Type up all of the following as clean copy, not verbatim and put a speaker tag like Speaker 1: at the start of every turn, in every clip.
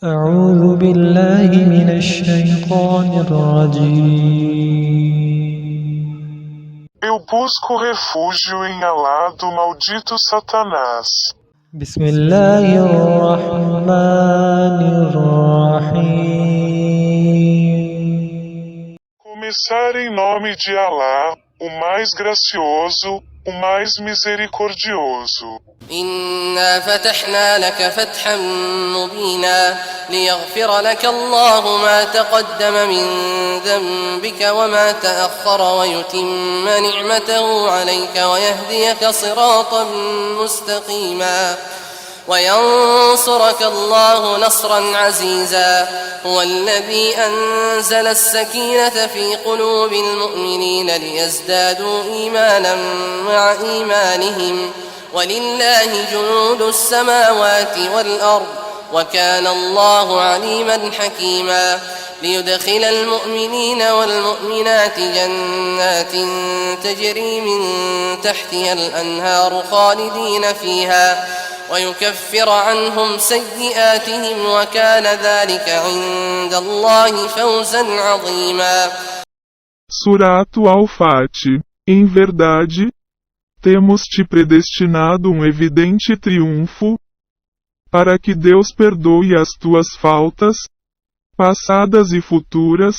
Speaker 1: أعوذ بالله من الشيطان الرجيم.
Speaker 2: Eu busco refúgio em Alá do maldito Satanás.
Speaker 1: بسم الله الرحمن الرحيم.
Speaker 2: Começar em nome de Alá, o mais gracioso, o mais misericordioso.
Speaker 3: إنا فتحنا لك فتحا مبينا ليغفر لك الله ما تقدم من ذنبك وما تأخر ويتم نعمته عليك ويهديك صراطا مستقيما وينصرك الله نصرا عزيزا هو الذي أنزل السكينة في قلوب المؤمنين ليزدادوا إيمانا مع إيمانهم ولله جنود السماوات والأرض وكان الله عليما حكيما ليدخل المؤمنين والمؤمنات جنات تجري من تحتها الأنهار خالدين فيها ويكفر عنهم سيئاتهم وكان ذلك عند الله فوزا عظيما.
Speaker 2: Suratu Al-Fati. Em verdade, temos te predestinado um evidente triunfo, para que Deus perdoe as tuas faltas, passadas e futuras,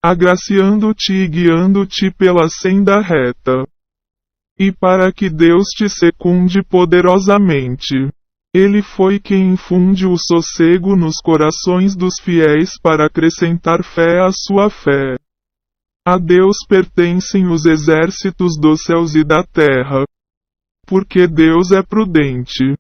Speaker 2: agraciando-te e guiando-te pela senda reta. E para que Deus te secunde poderosamente. Ele foi quem infunde o sossego nos corações dos fiéis para acrescentar fé à sua fé. A Deus pertencem os exércitos dos céus e da terra. Porque Deus é prudente.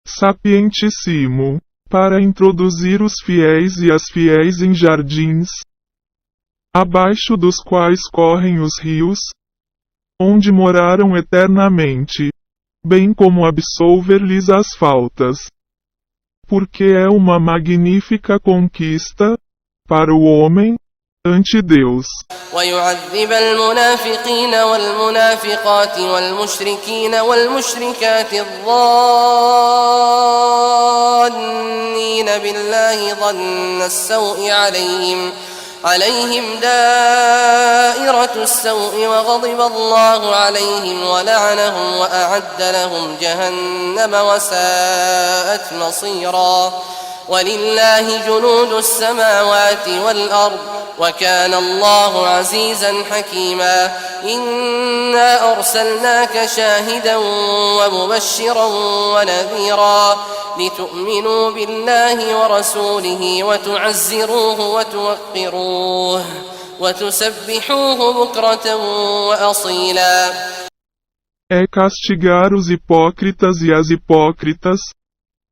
Speaker 2: Sapientíssimo, para introduzir os fiéis e as fiéis em jardins, abaixo dos quais correm os rios, onde moraram eternamente, bem como absolver-lhes as faltas. Porque é uma magnífica conquista, para o homem, ante Deus.
Speaker 3: ويعذب المنافقين والمنافقات والمشركين والمشركات الظانين بالله ظن السوء عليهم دائرة السوء وغضب الله عليهم ولعنهم وأعد لهم جهنم وساءت مصيرا ولله جنود السماوات والأرض وكان الله عزيزا حكيما إنا أرسلناك شاهدا ومبشرا ونذيرا لتؤمنوا بالله ورسوله وتعزروه وتوقروه وتسبحوه بكرة وأصيلا.
Speaker 2: É castigar os hipócritas e as hipócritas,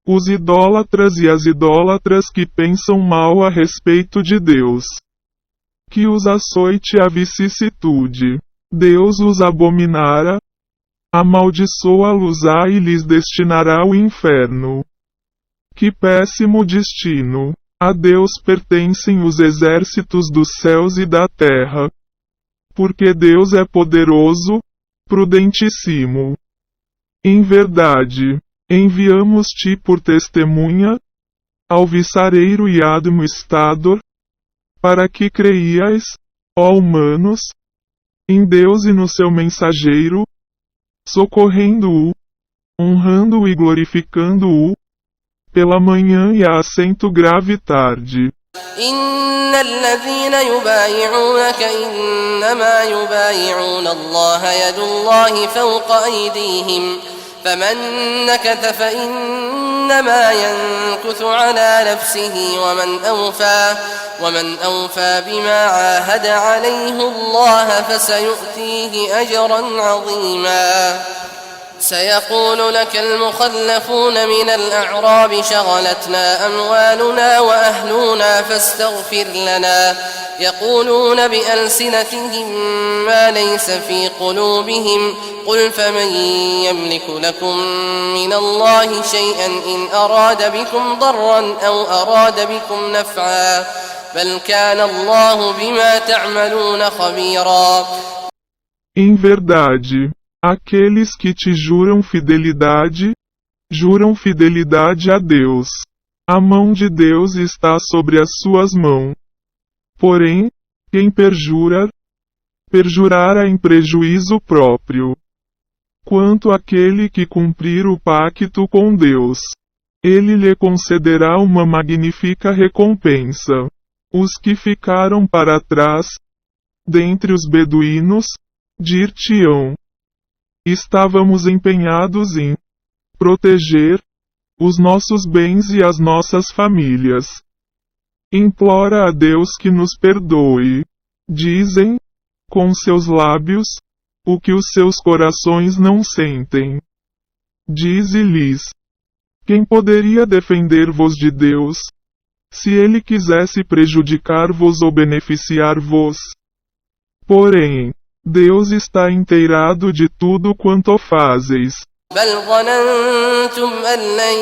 Speaker 2: os idólatras e as idólatras que pensam mal a respeito de Deus. Que os açoite a vicissitude. Deus os abominara, amaldiçoa-los-á e lhes destinará o inferno. Que péssimo destino! A Deus pertencem os exércitos dos céus e da terra. Porque Deus é poderoso, prudentíssimo. Em verdade, enviamos-te por testemunha, alvissareiro e admoestador, para que creiais, ó humanos, em Deus e no seu mensageiro, socorrendo-o, honrando-o e glorificando-o, pela manhã e a acento grave tarde.
Speaker 3: إن الذين يبايعونك إنما يبايعون الله يد الله فوق أيديهم فمن نكث فإنما ينكث على نفسه ومن أوفى بما عاهد عليه الله فسيؤتيه أجرا عظيما. سيقول لك المخلفون من الأعراب شغلتنا أموالنا وأهلنا فاستغفر لنا يقولون بألسنتهم ما ليس في قلوبهم قل فمن يملك لكم من الله شيئا إن أراد بكم ضرا أو أراد بكم نفعا بل كان الله بما تعملون خبيرا.
Speaker 2: Em verdade, aqueles que te juram fidelidade a Deus. A mão de Deus está sobre as suas mãos. Porém, quem perjurar, perjurará em prejuízo próprio. Quanto àquele que cumprir o pacto com Deus, ele lhe concederá uma magnífica recompensa. Os que ficaram para trás, dentre os beduínos, dir-te-ão: estávamos empenhados em proteger os nossos bens e as nossas famílias. Implora a Deus que nos perdoe. Dizem, com seus lábios, o que os seus corações não sentem. Dize-lhes: quem poderia defender-vos de Deus, se ele quisesse prejudicar-vos ou beneficiar-vos? Porém, Deus está inteirado de tudo quanto fazes.
Speaker 3: بل ظننتم أن لن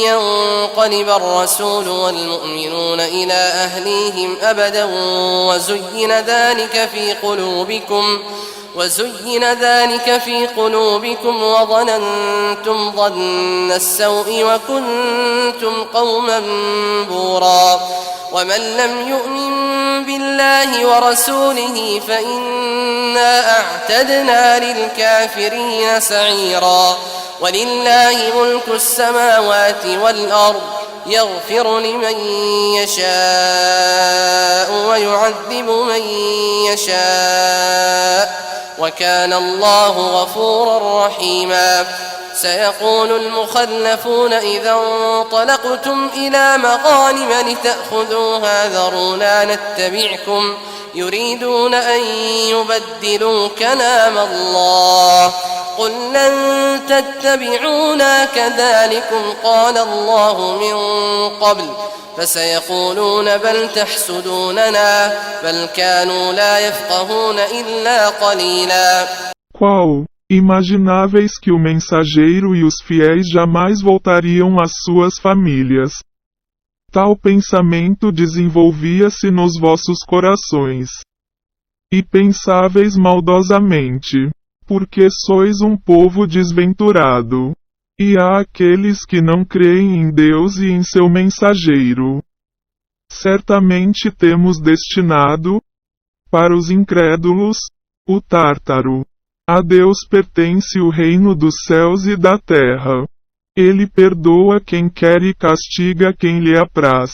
Speaker 3: ينقلب الرسول والمؤمنون إلى أهليهم أبدا وزين ذلك في قلوبكم وظننتم ظن السوء وكنتم قوما بورا ومن لم يؤمن بالله ورسوله فإنا أعتدنا للكافرين سعيرا ولله ملك السماوات والأرض يغفر لمن يشاء ويعذب من يشاء وكان الله غفورا رحيما سيقول المخلفون إذا انطلقتم إلى مغانم لتأخذوها ذرونا نتبعكم يريدون أن يبدلوا كلام الله قل لن تتبعونا كذلكم قال الله من قبل فسيقولون بل تحسدوننا بل كانوا لا يفقهون إلا قليلا.
Speaker 2: Qual, imagináveis que o mensageiro e os fiéis jamais voltariam às suas famílias. Tal pensamento desenvolvia-se nos vossos corações. E pensáveis maldosamente, porque sois um povo desventurado. E há aqueles que não creem em Deus e em seu mensageiro. Certamente temos destinado, para os incrédulos, o Tártaro. A Deus pertence o reino dos céus e da terra. Ele perdoa quem quer e castiga quem lhe apraz.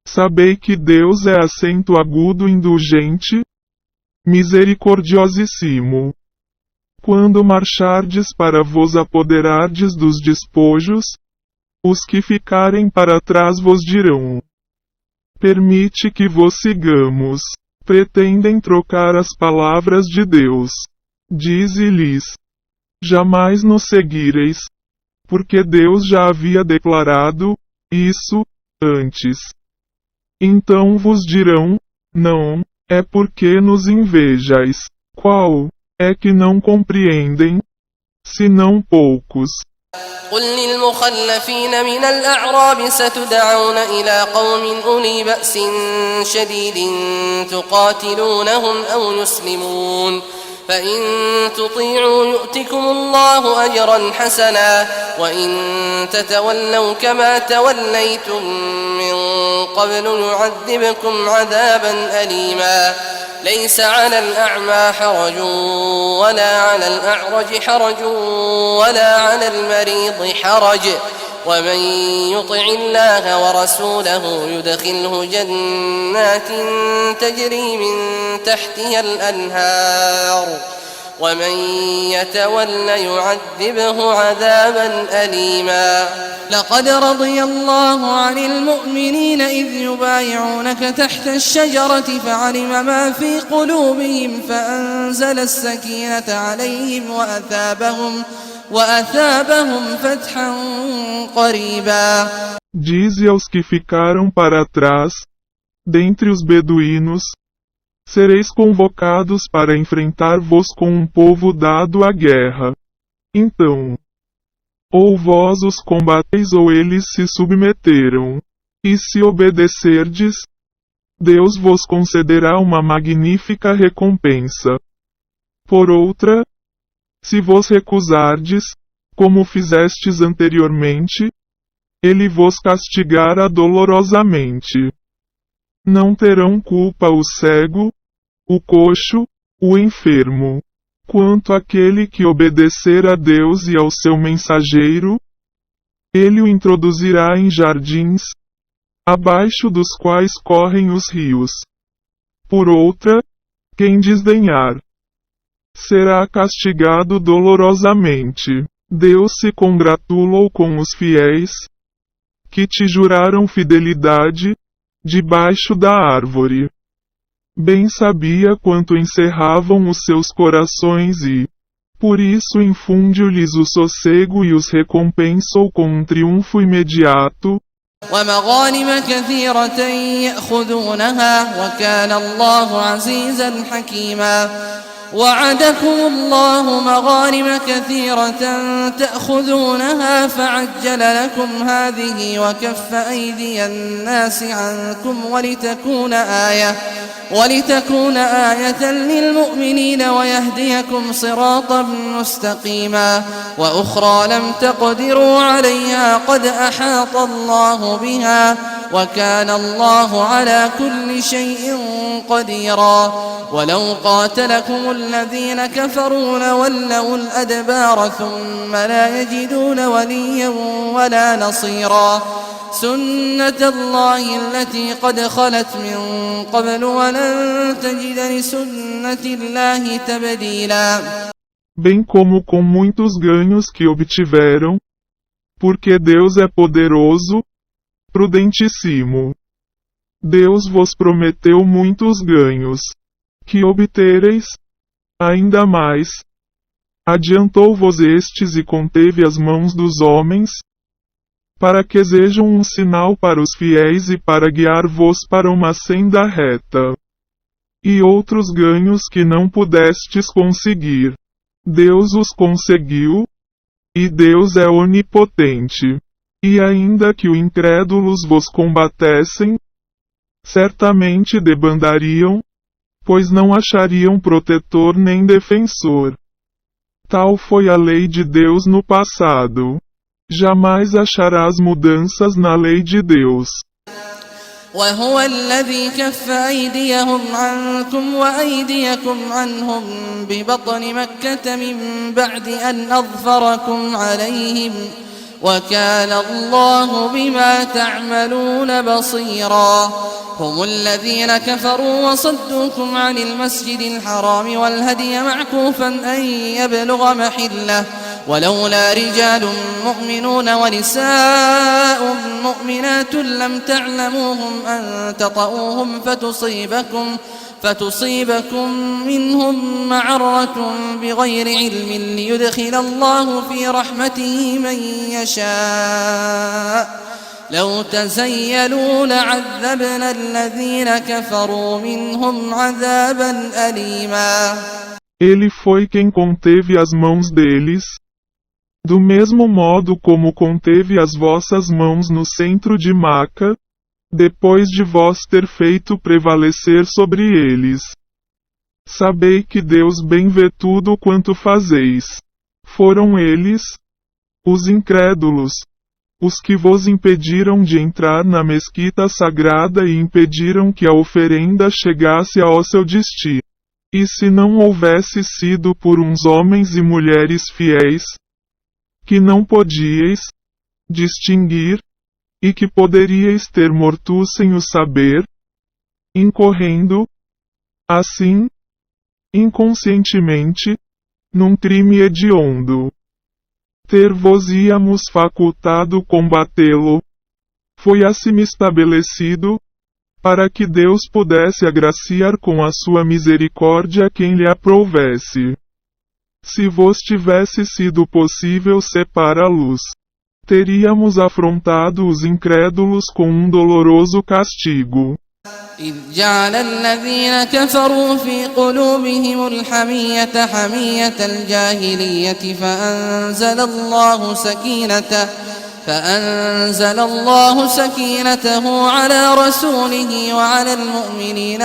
Speaker 2: Sabei que Deus é acento agudo indulgente, misericordiosíssimo. Quando marchardes para vos apoderardes dos despojos, os que ficarem para trás vos dirão: permite que vos sigamos. Pretendem trocar as palavras de Deus. Dize-lhes: jamais nos seguireis, porque Deus já havia declarado isso antes. Então vos dirão: não, é porque nos invejais. Qual é que não compreendem, senão poucos?
Speaker 3: قل للمخلفين من الأعراب ستدعون إلى قوم أولي بأس شديد تقاتلونهم أو يسلمون فإن تطيعوا يؤتكم الله أجرا حسنا وإن تتولوا كما توليتم من قبل يعذبكم عذابا أليما ليس على الأعمى حرج ولا على الأعرج حرج ولا على المريض حرج ومن يطع الله ورسوله يدخله جنات تجري من تحتها الأنهار ومن يتول يعذبه عذابا أليما لقد رضي الله عن المؤمنين إذ يبايعونك تحت الشجرة فعلم ما في قلوبهم فأنزل السكينة عليهم وأثابهم فتحا قريبا.
Speaker 2: Dize aos que ficaram para trás, dentre os beduínos, sereis convocados para enfrentar-vos com um povo dado à guerra. Então, ou vós os combateis ou eles se submeteram. E se obedecerdes, Deus vos concederá uma magnífica recompensa. Por outra, se vos recusardes, como fizestes anteriormente, ele vos castigará dolorosamente. Não terão culpa o cego, o coxo, o enfermo. Quanto àquele que obedecer a Deus e ao seu mensageiro, ele o introduzirá em jardins, abaixo dos quais correm os rios. Por outra, quem desdenhar, será castigado dolorosamente. Deus se congratulou com os fiéis, que te juraram fidelidade, debaixo da árvore. Bem sabia quanto encerravam os seus corações e, por isso, infundiu-lhes o sossego e os recompensou com um triunfo imediato.
Speaker 3: ومغانم كثيرة يأخذونها وكان الله عزيزا حكيما وعدكم الله مغانم كثيرة تأخذونها فعجل لكم هذه وكف أيدي الناس عنكم ولتكون آية للمؤمنين ويهديكم صراطا مستقيما وأخرى لم تقدروا عليها قد أحاط الله بها وكان الله على كل شيء قديرا ولو قاتلكم الذين كفروا لولوا الأدبار ثم لا يجدون وليا ولا نصيرا سنة الله التي قد خلت من قبل ولن تجد لسنة الله تبديلا.
Speaker 2: Bem como com muitos ganhos que obtiveram, porque Deus é poderoso, prudentíssimo. Deus vos prometeu muitos ganhos, que obtereis, ainda mais. Adiantou-vos estes e conteve as mãos dos homens, para que sejam um sinal para os fiéis e para guiar-vos para uma senda reta. E outros ganhos que não pudestes conseguir, Deus os conseguiu, e Deus é onipotente. E ainda que os incrédulos vos combatessem, certamente debandariam, pois não achariam protetor nem defensor. Tal foi a lei de Deus no passado. Jamais acharás mudanças na lei de Deus.
Speaker 3: وهو الذي كف أيديهم عنكم وأيديكم عنهم ببطن مكة من بعد أن أظفركم عليهم وكان الله بما تعملون بصيرا هم الذين كفروا وصدوكم عن المسجد الحرام والهدي معكوفا أن يبلغ محله ولولا رجال مؤمنون ونساء مؤمنات لم تعلموهم أن تطؤوهم فتصيبكم منهم معرة بغير علم ليدخل الله في رحمته من يشاء لو تزيلوا لعذبنا الذين كفروا منهم عذابا أليما.
Speaker 2: Ele foi quem conteve as mãos deles, do mesmo modo como conteve as vossas mãos no centro de Maca, depois de vós ter feito prevalecer sobre eles. Sabei que Deus bem vê tudo quanto fazeis. Foram eles, os incrédulos, os que vos impediram de entrar na mesquita sagrada e impediram que a oferenda chegasse ao seu destino. E se não houvesse sido por uns homens e mulheres fiéis, que não podíeis distinguir, e que poderíeis ter morto sem o saber, incorrendo, assim, inconscientemente, num crime hediondo. Ter-vos-íamos facultado combatê-lo. Foi assim estabelecido, para que Deus pudesse agraciar com a sua misericórdia quem lhe aprovesse. Se vos tivesse sido possível separá-los, teríamos afrontado os incrédulos com um doloroso castigo.
Speaker 3: إذ جعل الذين كفروا في قلوبهم الحمية حمية الجاهلية فأنزل الله سكينته على رسوله وعلى المؤمنين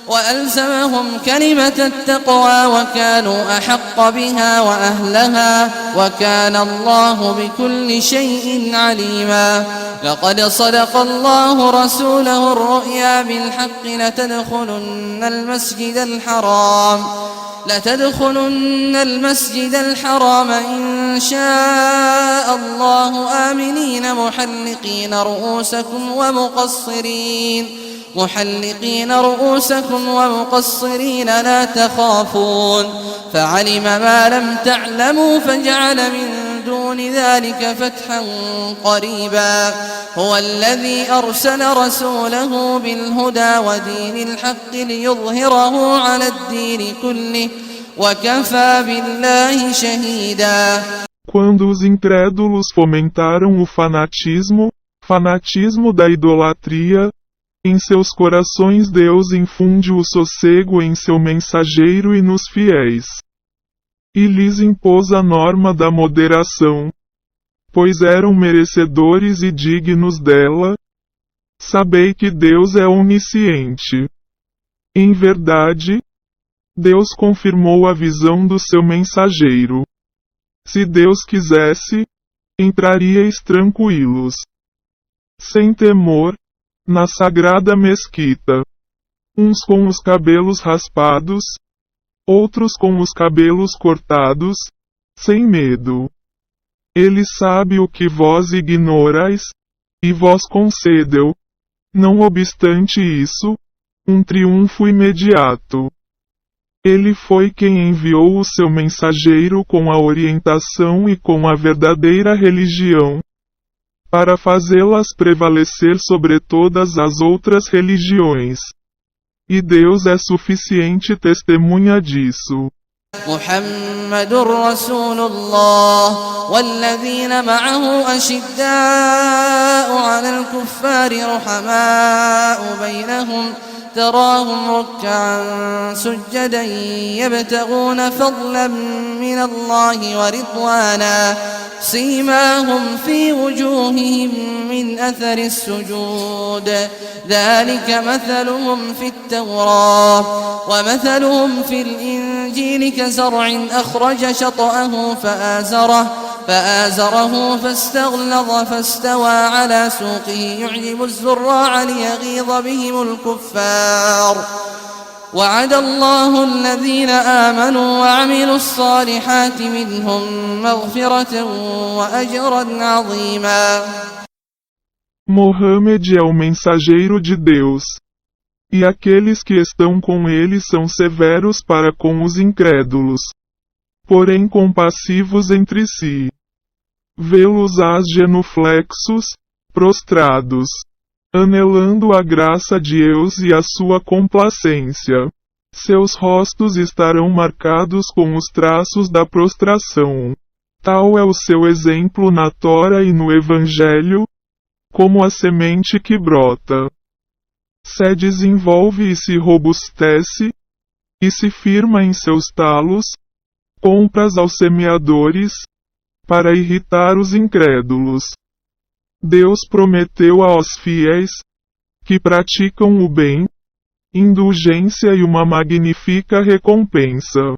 Speaker 3: وألزمهم كلمة التقوى وكانوا أحق بها وأهلها وكان الله بكل شيء عليما لقد صدق الله رسوله الرؤيا بالحق لتدخلن المسجد الحرام إن شاء الله آمنين محلقين رؤوسكم ومقصرين لا تخافون فعلم ما لم تعلموا فجعل من دون ذلك فتحا قريبا هو الذي أرسل رسوله بالهدى ودين الحق ليظهره على الدين كله وكفى بالله شهيدا.
Speaker 2: Quando os incrédulos fomentaram o fanatismo da idolatria, em seus corações Deus infunde o sossego em seu mensageiro e nos fiéis. E lhes impôs a norma da moderação, pois eram merecedores e dignos dela. Sabei que Deus é onisciente. Em verdade, Deus confirmou a visão do seu mensageiro. Se Deus quisesse, entraríeis tranquilos, sem temor, na sagrada mesquita, uns com os cabelos raspados, outros com os cabelos cortados, sem medo. Ele sabe o que vós ignorais, e vós concedeu, não obstante isso, um triunfo imediato. Ele foi quem enviou o seu mensageiro com a orientação e com a verdadeira religião, para fazê-las prevalecer sobre todas as outras religiões. E Deus é suficiente testemunha disso.
Speaker 3: محمد رسول الله والذين معه أشداء على الكفار رحماء بينهم تراهم ركعا سجدا يبتغون فضلا من الله ورضوانا سيماهم في وجوههم من أثر السجود ذلك مثلهم في التوراة ومثلهم في الإنجيل كزرع أخرج شطأه فآزره فاستغلظ فاستوى على سوقه يعجب الزراع ليغيظ بهم الكفار وعد الله الذين آمنوا وعملوا الصالحات منهم مغفرة وأجرا عظيما.
Speaker 2: Mohamed é o mensageiro de Deus, e aqueles que estão com ele são severos para com os incrédulos, porém compassivos entre si. Vê-los-ás genuflexos, prostrados, anelando a graça de Deus e a sua complacência. Seus rostos estarão marcados com os traços da prostração. Tal é o seu exemplo na Tora e no Evangelho, como a semente que brota, se desenvolve e se robustece, e se firma em seus talos, compras aos semeadores, para irritar os incrédulos. Deus prometeu aos fiéis, que praticam o bem, indulgência e uma magnífica recompensa.